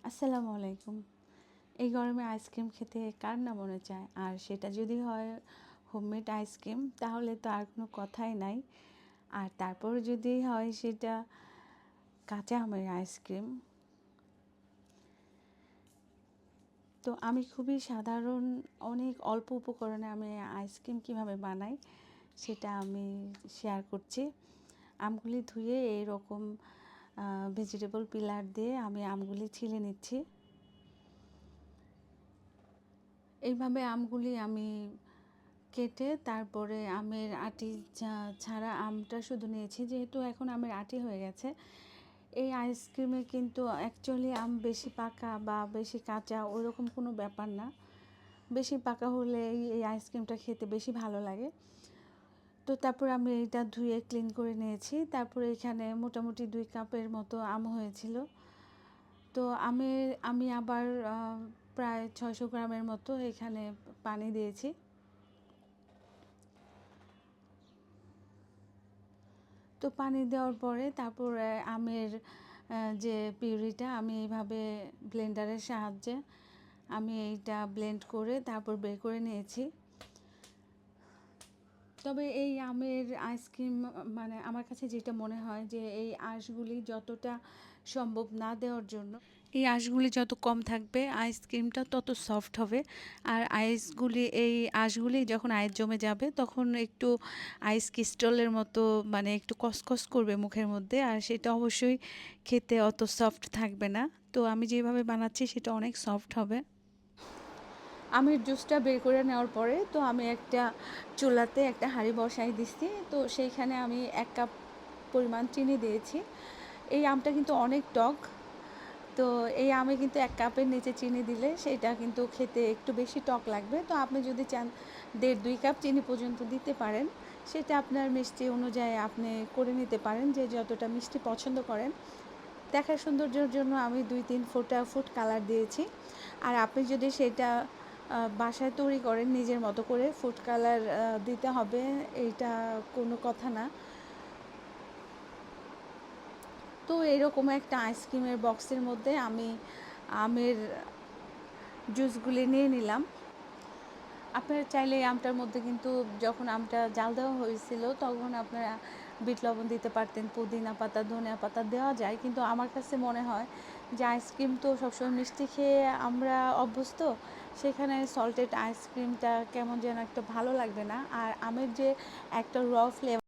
আসসালামু আলাইকুম। এই গরমে আইসক্রিম খেতে কার না মনে চায়, আর সেটা যদি হয় হোমমেড আইসক্রিম তাহলে তো আর কোনো কথাই নাই। আর তারপর যদি হয় সেটা কাঁচা আমের আইসক্রিম, তো আমি খুবই সাধারণ অনেক অল্প উপকরণে আমি আইসক্রিম কিভাবে বানাই সেটা আমি শেয়ার করছি। আমগুলি ধুয়ে এরকম ভেজিটেবল পিলার দিয়ে আমি আমগুলি ছিলে নিচ্ছি। এইভাবে আমগুলি আমি কেটে তারপরে আমের আটি ছাড়া আমটা শুধু নিয়েছি, যেহেতু এখন আমের আটি হয়ে গেছে। এই আইসক্রিমে কিন্তু অ্যাকচুয়ালি আম বেশি পাকা বা বেশি কাঁচা ওরকম কোনো ব্যাপার না। বেশি পাকা হলে এই আইসক্রিমটা খেতে বেশি ভালো লাগে। তো তারপর আমি এইটা ধুয়ে ক্লিন করে নিয়েছি। তারপরে এখানে মোটামুটি 2 কাপের মতো আম হয়েছিল। তো আমি আবার প্রায় 600 গ্রামের মতো এখানে পানি দিয়েছি। তো পানি দেওয়ার পরে তারপরে আমের যে পিউরিটা আমি এইভাবে ব্লেন্ডারের সাহায্যে আমি এইটা ব্লেন্ড করে তারপর বের করে নিয়েছি। তবে এই আমের আইসক্রিম মানে আমার কাছে যেটা মনে হয় যে এই আঁশগুলি যতটা সম্ভব না দেওয়ার জন্য, এই আঁশগুলি যত কম থাকবে আইসক্রিমটা তত সফট হবে। আর এই আঁশগুলি যখন আইস জমে যাবে তখন একটু আইস ক্রিস্টালের মতো মানে একটু কসকস করবে মুখের মধ্যে, আর সেটা অবশ্যই খেতে অত সফট থাকবে না। তো আমি যেভাবে বানাচ্ছি সেটা অনেক সফট হবে। আমের জুসটা বের করে নেওয়ার পরে তো আমি একটা চুলাতে একটা হাঁড়ি বসাই দিচ্ছি। তো সেইখানে আমি 1 কাপ পরিমাণ চিনি দিয়েছি। এই আমটা কিন্তু অনেক টক। তো এই আমে কিন্তু 1 কাপের নিচে চিনি দিলে সেটা কিন্তু খেতে একটু বেশি টক লাগবে। তো আপনি যদি চান 1.5-2 কাপ চিনি পর্যন্ত দিতে পারেন। সেটা আপনার মিষ্টি অনুযায়ী আপনি করে নিতে পারেন, যে যতটা মিষ্টি পছন্দ করেন। দেখার সৌন্দর্যের জন্য আমি 2-3 ফোঁটা ফুড কালার দিয়েছি। আর আপনি যদি সেটা বাসায় তৈরি করেন নিজের মতো করে, ফুড কালার দিতে হবে এইটা কোনো কথা না। তো এরকম একটা আইসক্রিমের বক্সের মধ্যে আমি আমের জুসগুলি নিয়ে নিলাম। আপনারা চাইলে এই আমটার মধ্যে কিন্তু যখন আমটা জাল দেওয়া হয়েছিল তখন আপনারা বিট লবণ দিতে পারতেন, পুদিনা পাতা, ধনিয়া পাতা দেওয়া যায়। কিন্তু আমার কাছে মনে হয় যে আইসক্রিম তো সবসময় মিষ্টি খেয়ে আমরা অভ্যস্ত, সেখানে সল্টেড আইসক্রিমটা কেমন যেন একটা ভালো লাগবে না। আর আমের যে একটা র ফ্লেভার